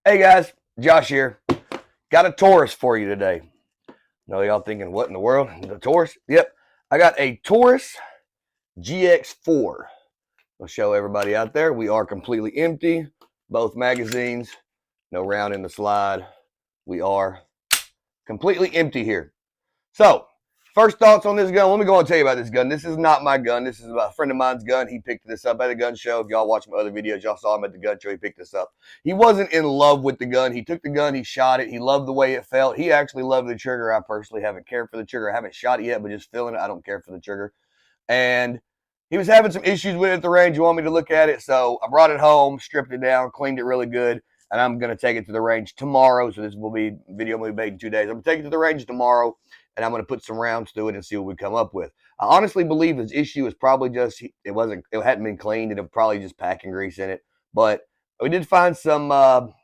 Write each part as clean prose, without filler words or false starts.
Hey guys, Josh here. Got a Taurus for you today. Know y'all thinking, what in the world? The Taurus? Yep. I got a Taurus gx4. I'll show everybody out there. We are completely empty. Both magazines. No round in the slide. We are completely empty here. So, first thoughts on this gun. Let me go and tell you about this gun. This is not my gun. This is about a friend of mine's gun. He picked this up at a gun show. If y'all watch my other videos, y'all saw him at the gun show. He picked this up. He wasn't in love with the gun. He took the gun. He shot it. He loved the way it felt. He actually loved the trigger. I personally haven't cared for the trigger. I haven't shot it yet, but just feeling it. I don't care for the trigger. And he was having some issues with it at the range. You want me to look at it? So I brought it home, stripped it down, cleaned it really good. And I'm going to take it to the range tomorrow. So this will be video will be made in 2 days. I'm going to take it to the range tomorrow, and I'm going to put some rounds through it and see what we come up with. I honestly believe his issue is probably just it hadn't been cleaned, and it probably just packing grease in it. But we did find some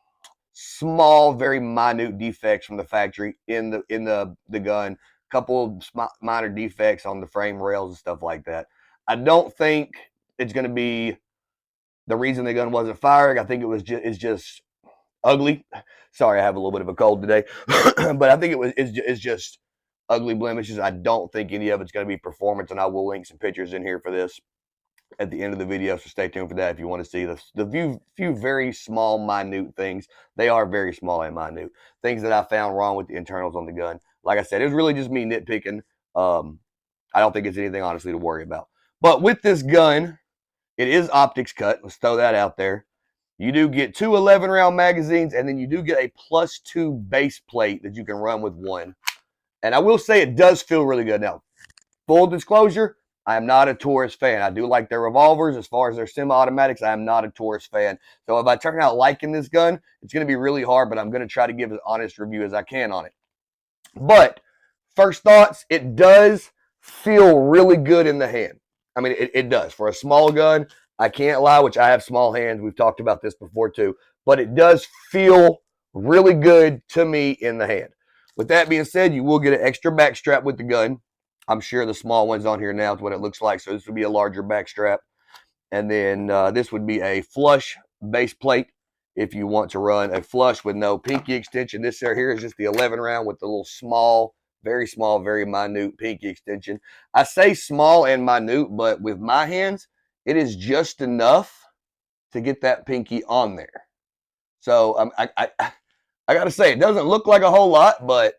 small, very minute defects from the factory in the gun. A couple of minor defects on the frame rails and stuff like that. I don't think it's going to be the reason the gun wasn't firing. I think it's just ugly. Sorry, I have a little bit of a cold today, but I think it's just ugly blemishes. I don't think any of it's going to be performance, and I will link some pictures in here for this at the end of the video, so stay tuned for that if you want to see the few very small, minute things. They are very small and minute things that I found wrong with the internals on the gun. Like I said, it was really just me nitpicking. I don't think it's anything, honestly, to worry about. But with this gun, it is optics cut. Let's throw that out there. You do get two 11-round magazines, and then you do get a +2 base plate that you can run with one. And I will say it does feel really good. Now, full disclosure, I am not a Taurus fan. I do like their revolvers. As far as their semi-automatics, I am not a Taurus fan. So if I turn out liking this gun, it's going to be really hard, but I'm going to try to give as honest review as I can on it. But first thoughts, it does feel really good in the hand. I mean, it does. For a small gun, I can't lie, which I have small hands. We've talked about this before too. But it does feel really good to me in the hand. With that being said, you will get an extra back strap with the gun. I'm sure the small one's on here now is what it looks like. So this would be a larger back strap. And then this would be a flush base plate if you want to run a flush with no pinky extension. This here is just the 11-round with the little small, very minute pinky extension. I say small and minute, but with my hands, it is just enough to get that pinky on there. So I got to say, it doesn't look like a whole lot, but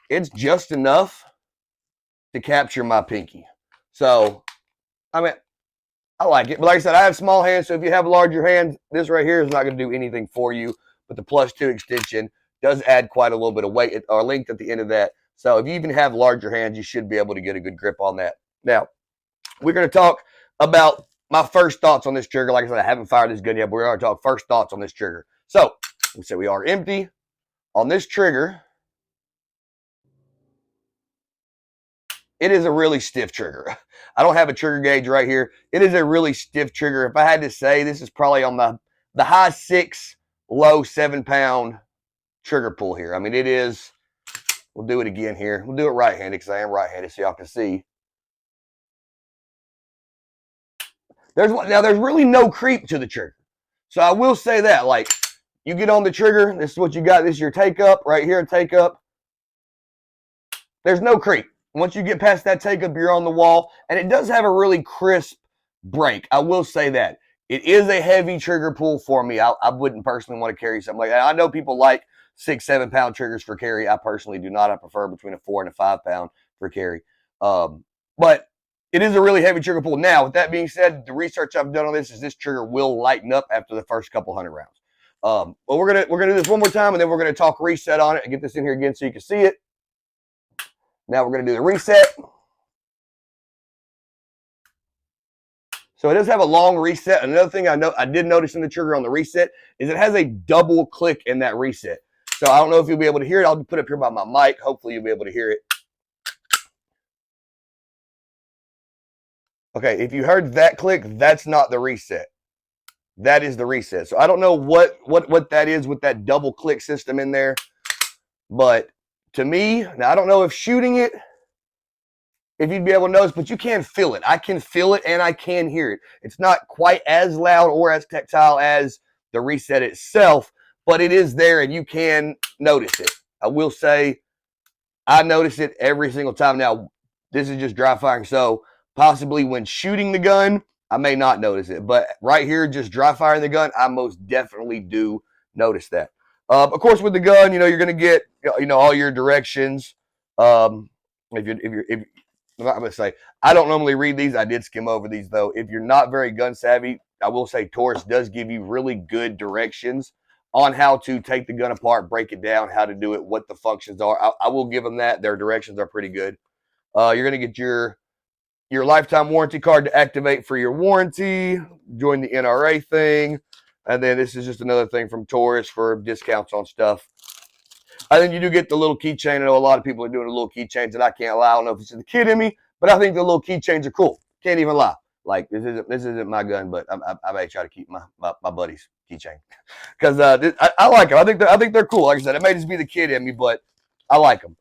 it's just enough to capture my pinky. So, I mean, I like it. But like I said, I have small hands, so if you have larger hands, this right here is not going to do anything for you. But the +2 extension does add quite a little bit of weight or length at the end of that. So if you even have larger hands, you should be able to get a good grip on that. Now, we're going to talk about my first thoughts on this trigger. Like I said, I haven't fired this gun yet, but we're going to talk first thoughts on this trigger. So, we said we are empty on this trigger. It is a really stiff trigger. I don't have a trigger gauge right here. It is a really stiff trigger. If I had to say, this is probably on the high 6, low 7-pound trigger pull here. I mean, it is. We'll do it again here. We'll do it right-handed because I am right-handed, so y'all can see. There's really no creep to the trigger. So I will say that, like, you get on the trigger, this is what you got. This is your take up right here, take up. There's no creep. Once you get past that take up, you're on the wall. And it does have a really crisp break. I will say that. It is a heavy trigger pull for me. I wouldn't personally want to carry something like that. I know people like 6, 7-pound triggers for carry. I personally do not. I prefer between a 4 and a 5-pound for carry. But it is a really heavy trigger pull. Now, with that being said, the research I've done on this is this trigger will lighten up after the first couple hundred rounds. But we're gonna do this one more time, and then we're gonna talk reset on it and get this in here again so you can see it. Now we're gonna do the reset. So it does have a long reset. Another thing I did notice in the trigger on the reset is it has a double click in that reset. So I don't know if you'll be able to hear it. I'll put it up here by my mic. Hopefully you'll be able to hear it. Okay, if you heard that click, that's not the reset. That is the reset. So I don't know what that is with that double click system in there. But to me, now I don't know if shooting it, if you'd be able to notice, but you can feel it. I can feel it and I can hear it. It's not quite as loud or as tactile as the reset itself, but it is there and you can notice it. I will say I notice it every single time. Now, this is just dry firing, so possibly when shooting the gun, I may not notice it. But right here, just dry firing the gun, I most definitely do notice that. Of course, with the gun, you're going to get all your directions. If I'm going to say, I don't normally read these. I did skim over these though. If you're not very gun savvy, I will say Taurus does give you really good directions on how to take the gun apart, break it down, how to do it, what the functions are. I will give them that. Their directions are pretty good. You're going to get your lifetime warranty card to activate for your warranty, join the NRA thing, and then this is just another thing from Taurus for discounts on stuff. And then you do get the little keychain. I know a lot of people are doing the little keychains, and I can't lie. I don't know if it's the kid in me, but I think the little keychains are cool. Can't even lie. Like this isn't my gun, but I may try to keep my buddy's keychain because I like them. I think they're cool. Like I said, it may just be the kid in me, but I like them.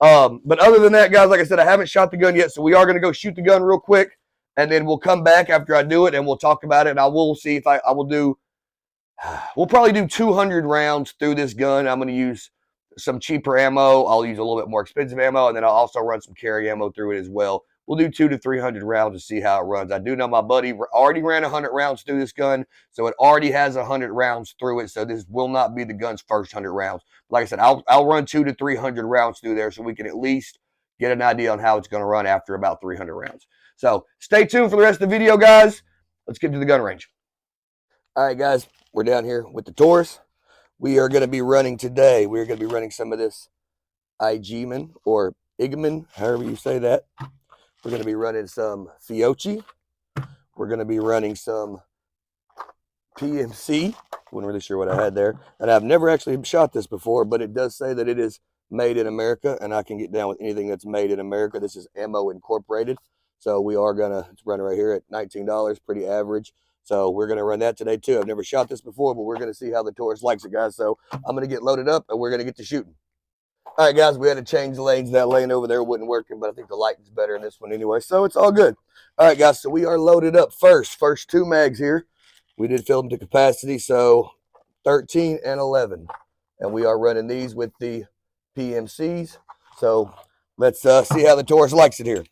But other than that, guys, like I said, I haven't shot the gun yet, so we are going to go shoot the gun real quick, and then we'll come back after I do it, and we'll talk about it, and I will see if I will do. We'll probably do 200 rounds through this gun. I'm going to use some cheaper ammo. I'll use a little bit more expensive ammo, and then I'll also run some carry ammo through it as well. We'll do 200 to 300 rounds to see how it runs. I do know my buddy already ran 100 rounds through this gun, so it already has 100 rounds through it, so this will not be the gun's first 100 rounds. Like I said, I'll run 200 to 300 rounds through there so we can at least get an idea on how it's going to run after about 300 rounds. So stay tuned for the rest of the video, guys. Let's get to the gun range. All right, guys, we're down here with the Taurus. We are going to be running today. We're going to be running some of this Igman or Igman, however you say that. We're going to be running some Fiochi. We're going to be running some PMC. Wasn't really sure what I had there. And I've never actually shot this before, but it does say that it is made in America, and I can get down with anything that's made in America. This is Ammo Incorporated. So we are going to, it's running right here at $19, pretty average. So we're going to run that today too. I've never shot this before, but we're going to see how the Taurus likes it, guys. So I'm going to get loaded up, and we're going to get to shooting. All right, guys, we had to change lanes. That lane over there wasn't working, but I think the lighting's better in this one anyway, so it's all good. All right, guys, so we are loaded up first 2 mags here. We did fill them to capacity, so 13 and 11. And we are running these with the PMCs. So let's see how the Taurus likes it here.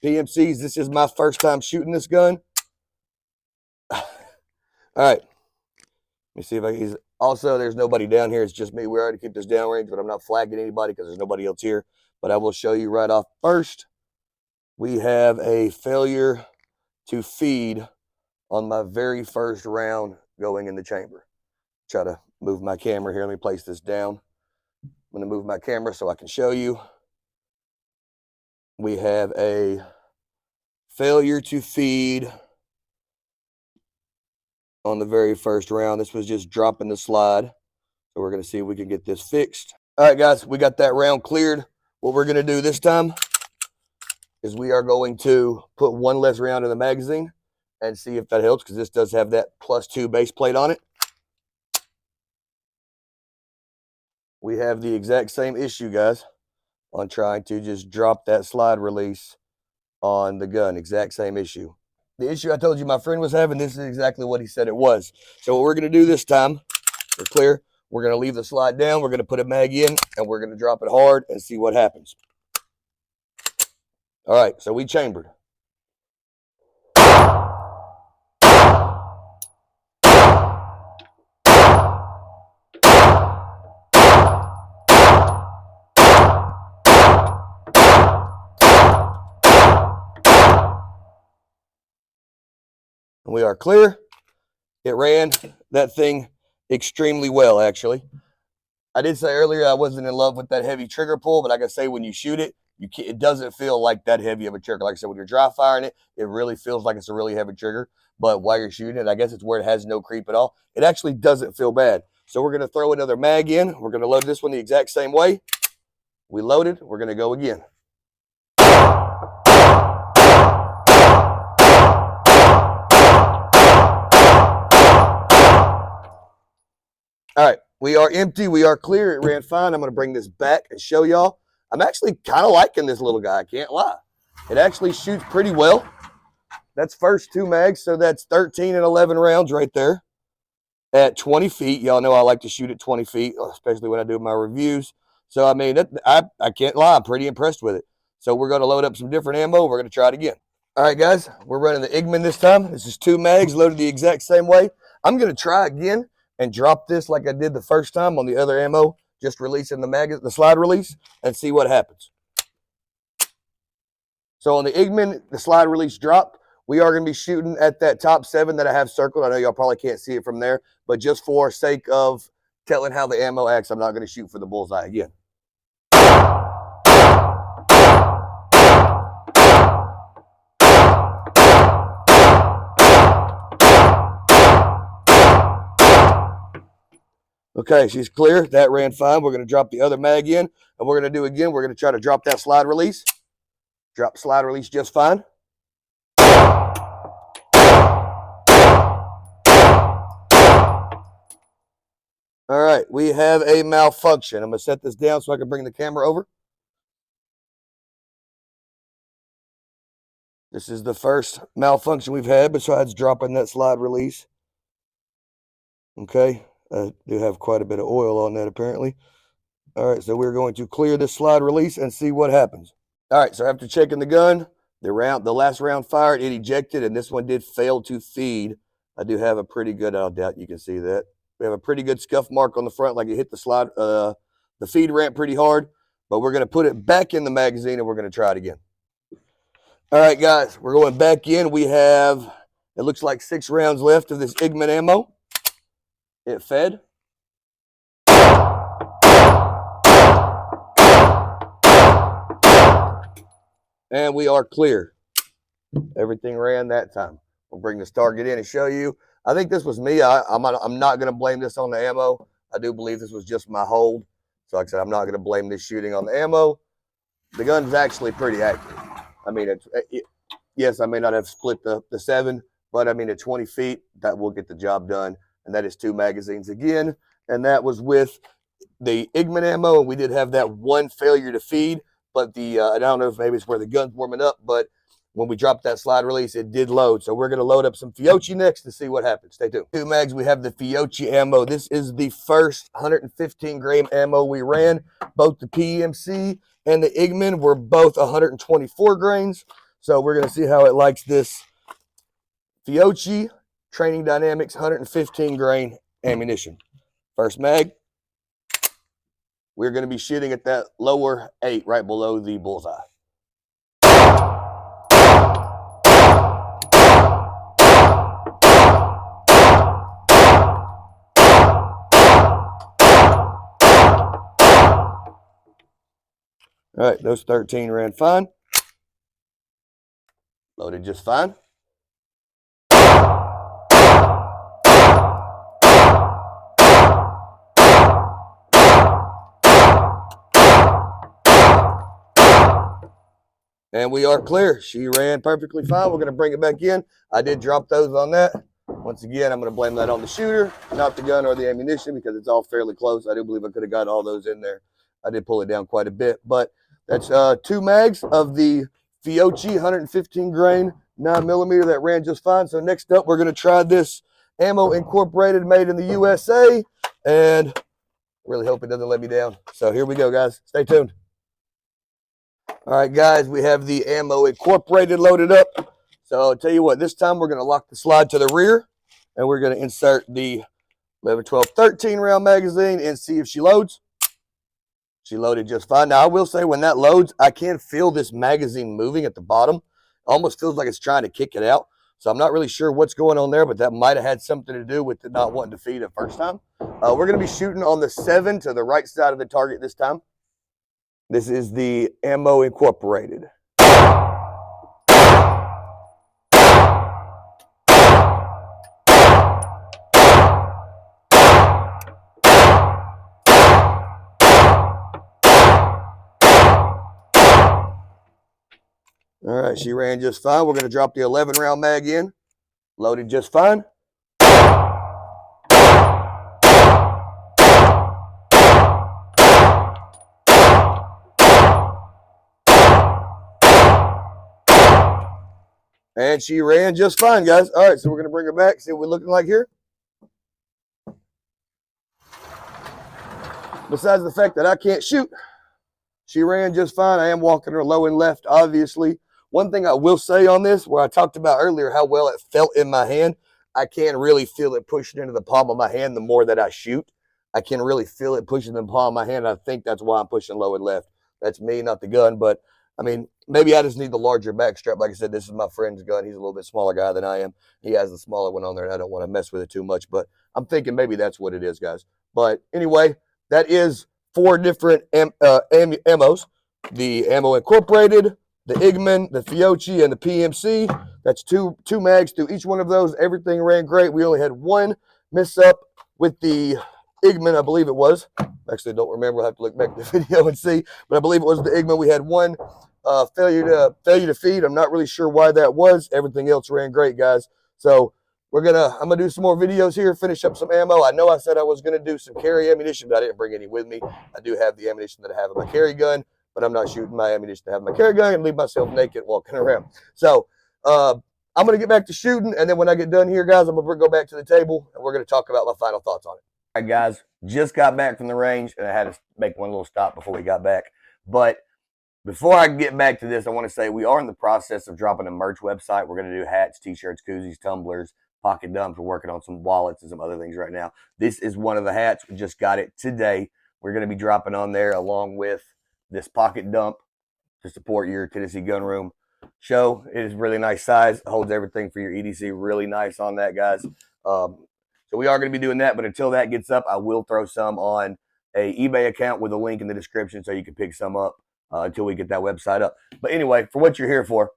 PMCs, this is my first time shooting this gun. All right. Let me see if I can. Also, there's nobody down here. It's just me. We already keep this downrange, but I'm not flagging anybody because there's nobody else here. But I will show you right off first. We have a failure to feed on my very first round going in the chamber. Try to move my camera here. Let me place this down. I'm going to move my camera so I can show you. We have a failure to feed on the very first round. This was just dropping the slide. So we're going to see if we can get this fixed. All right, guys, we got that round cleared. What we're going to do this time is we are going to put one less round in the magazine and see if that helps, because this does have that +2 base plate on it. We have the exact same issue, guys, on trying to just drop that slide release on the gun. Exact same issue. The issue I told you my friend was having, this is exactly what he said it was. So what we're going to do this time, we're clear. We're going to leave the slide down. We're going to put a mag in, and we're going to drop it hard and see what happens. All right, so we chambered. We are clear. It ran that thing extremely well, actually. I did say earlier I wasn't in love with that heavy trigger pull, but like I say, when you shoot it, it doesn't feel like that heavy of a trigger. Like I said, when you're dry firing it, it really feels like it's a really heavy trigger. But while you're shooting it, I guess it's where it has no creep at all. It actually doesn't feel bad. So we're going to throw another mag in. We're going to load this one the exact same way. We loaded. We're going to go again. All right, we are empty. We are clear. It ran fine. I'm going to bring this back and show y'all. I'm actually kind of liking this little guy. I can't lie. It actually shoots pretty well. That's first 2 mags, so that's 13 and 11 rounds right there. at 20 feet. Y'all know I like to shoot at 20 feet, especially when I do my reviews. So, I mean, I can't lie. I'm pretty impressed with it. So we're going to load up some different ammo. We're going to try it again. All right, guys, we're running the Igman this time. This is 2 mags loaded the exact same way. I'm going to try again and drop this like I did the first time on the other ammo, just releasing the slide release, and see what happens. So on the Igman, the slide release dropped. We are going to be shooting at that top 7 that I have circled. I know y'all probably can't see it from there, but just for sake of telling how the ammo acts, I'm not going to shoot for the bullseye again. Okay, she's clear. That ran fine. We're going to drop the other mag in, and we're going to do again. We're going to try to drop that slide release. Drop slide release just fine. All right, we have a malfunction. I'm going to set this down so I can bring the camera over. This is the first malfunction we've had besides dropping that slide release. Okay, I do have quite a bit of oil on that apparently. All right, so we're going to clear this slide release and see what happens. All right, so after checking the gun, the last round fired, it ejected, and this one did fail to feed. I do have a pretty good, I doubt you can see that. We have a pretty good scuff mark on the front, like it hit the feed ramp pretty hard, but we're going to put it back in the magazine and we're going to try it again. All right, guys, we're going back in. We have, it looks like 6 rounds left of this Igman ammo. It fed. And we are clear. Everything ran that time. We'll bring this target in and show you. I think this was me. I'm not going to blame this on the ammo. I do believe this was just my hold. So like I said, I'm not going to blame this shooting on the ammo. The gun's actually pretty accurate. I mean, yes, I may not have split the 7, but I mean, at 20 feet, that will get the job done. And that is 2 magazines again. And that was with the Igman ammo. And we did have that one failure to feed. But I don't know if maybe it's where the gun's warming up, but when we dropped that slide release, it did load. So we're going to load up some Fiocchi next to see what happens. Stay tuned. 2 mags, we have the Fiocchi ammo. This is the first 115 grain ammo we ran. Both the PMC and the Igman were both 124 grains. So we're going to see how it likes this Fiocchi Training Dynamics 115 grain ammunition. First mag. We're going to be shooting at that lower 8 right below the bullseye. All right, those 13 ran fine. Loaded just fine. And we are clear. She ran perfectly fine. We're going to bring it back in. I did drop those on that. Once again, I'm going to blame that on the shooter, not the gun or the ammunition, because it's all fairly close. I do believe I could have got all those in there. I did pull it down quite a bit. But that's 2 mags of the Fiocchi 115 grain 9mm that ran just fine. So next up, we're going to try this Ammo Incorporated made in the USA. And really hope it doesn't let me down. So here we go, guys. Stay tuned. All right, guys, we have the Ammo Incorporated loaded up. So I'll tell you what, this time we're going to lock the slide to the rear, and we're going to insert the 11, 12, 13 round magazine and see if she loads. She loaded just fine. Now, I will say when that loads, I can feel this magazine moving at the bottom. It almost feels like it's trying to kick it out. So I'm not really sure what's going on there, but that might have had something to do with it not wanting to feed it first time. We're going to be shooting on the 7 to the right side of the target this time. This is the Ammo Incorporated. All right, she ran just fine. We're going to drop the 11 round mag in. Loaded just fine. And she ran just fine, guys. All right, so we're going to bring her back, see what we're looking like here. besides the fact that I can't shoot, she ran just fine. I am walking her low and left, obviously. One thing I will say on this, where I talked about earlier how well it felt in my hand, I can really feel it pushing into the palm of my hand the more that I shoot. I can really feel it pushing in the palm of my hand. I think that's why I'm pushing low and left. That's me, not the gun. But, I mean, maybe I just need the larger back strap. Like I said, this is my friend's gun. He's a little bit smaller guy than I am. He has the smaller one on there, and I don't want to mess with it too much. But I'm thinking maybe that's what it is, guys. But anyway, that is 4 different ammos. The Ammo Incorporated, the Igman, the Fiocchi, and the PMC. That's two mags through each one of those. Everything ran great. We only had one miss up with the Igman, I believe it was. Actually, don't remember. I'll have to look back at the video and see. But I believe it was the Igman. We had one failure to feed. I'm not really sure why that was. Everything else ran great, guys. So I'm gonna do some more videos here, finish up some ammo. I know I said I was gonna do some carry ammunition, but I didn't bring any with me. I do have the ammunition that I have in my carry gun, but I'm not shooting my ammunition to have my carry gun and leave myself naked walking around. So I'm going to get back to shooting, and then when I get done here, guys, I'm going to go back to the table, and we're going to talk about my final thoughts on it. All right, guys, just got back from the range, and I had to make one little stop before we got back. But before I get back to this, I want to say we are in the process of dropping a merch website. We're going to do hats, t-shirts, koozies, tumblers, pocket dumps. We're working on some wallets and some other things right now. This is one of the hats. We just got it today. We're going to be dropping on there along with this pocket dump to support your Tennessee gun room show. It is really nice size. It holds everything for your EDC. Really nice on that, guys. So we are going to be doing that, but until that gets up, I will throw some on a eBay account with a link in the description so you can pick some up until we get that website up. But anyway, for what you're here for,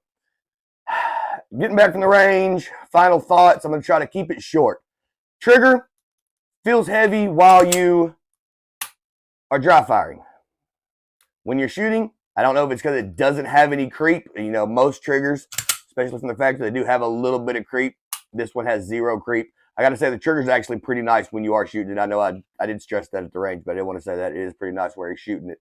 getting back from the range, final thoughts. I'm going to try to keep it short. Trigger feels heavy while you are dry firing. When you're shooting, I don't know if it's because it doesn't have any creep. You know, most triggers, especially from the fact that they do have a little bit of creep. This one has 0 creep. I got to say the trigger's actually pretty nice when you are shooting it. I know I did stress that at the range, but I did want to say that it is pretty nice where you're shooting it.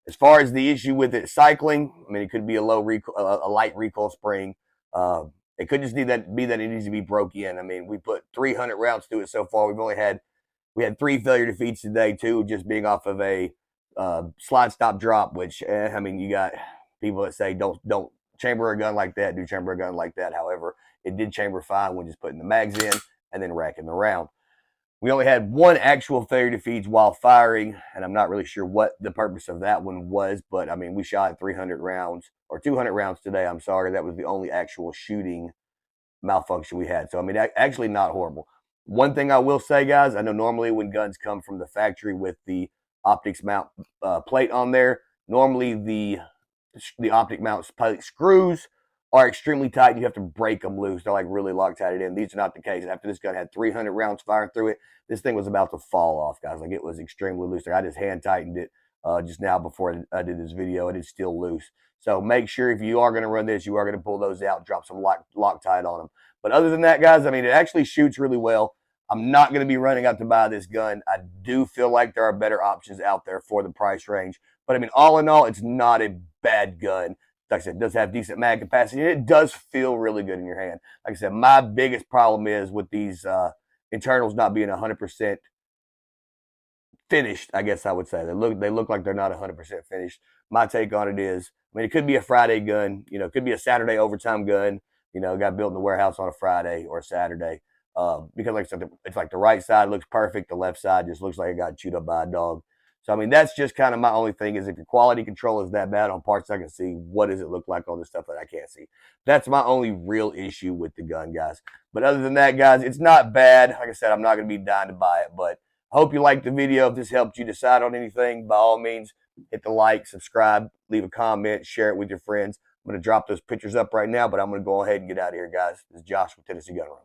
As far as the issue with it cycling, I mean, it could be a light recoil spring. It could just be that it needs to be broke in. I mean, we put 300 rounds through it so far. We had 3 failure defeats today, 2 just being off of a slide stop drop, which I mean, you got people that say don't chamber a gun like that, do chamber a gun like that. However, it did chamber fine when just putting the mags in and then racking the round. We only had 1 actual failure defeats while firing, and I'm not really sure what the purpose of that one was, but I mean, we shot 300 rounds or 200 rounds today. I'm sorry, that was the only actual shooting malfunction we had. So I mean, actually not horrible. One thing I will say, guys, I know normally when guns come from the factory with the optics mount plate on there, normally the optic mount plate screws are extremely tight and you have to break them loose. They're like really Loctited in. These are not the case. After this gun had 300 rounds firing through it, this thing was about to fall off, guys. Like, it was extremely loose. Like, I just hand tightened it just now before I did this video, and it's still loose. So make sure if you are going to run this, you are going to pull those out, drop some Loctite on them. But other than that, guys, I mean, it actually shoots really well. I'm not going to be running out to buy this gun. I do feel like there are better options out there for the price range. But I mean, all in all, it's not a bad gun. Like I said, it does have decent mag capacity, and it does feel really good in your hand. Like I said, my biggest problem is with these internals not being 100% finished, I guess I would say. They look like they're not 100% finished. My take on it is, I mean, it could be a Friday gun. You know, it could be a Saturday overtime gun. You know, got built in the warehouse on a Friday or a Saturday. Because like I said, it's like the right side looks perfect. The left side just looks like it got chewed up by a dog. So, I mean, that's just kind of my only thing is if your quality control is that bad on parts I can see, what does it look like on the stuff that I can't see? That's my only real issue with the gun, guys. But other than that, guys, it's not bad. Like I said, I'm not going to be dying to buy it. But I hope you liked the video. If this helped you decide on anything, by all means, hit the like, subscribe, leave a comment, share it with your friends. I'm going to drop those pictures up right now, but I'm going to go ahead and get out of here, guys. This is Josh with Tennessee Gun Room.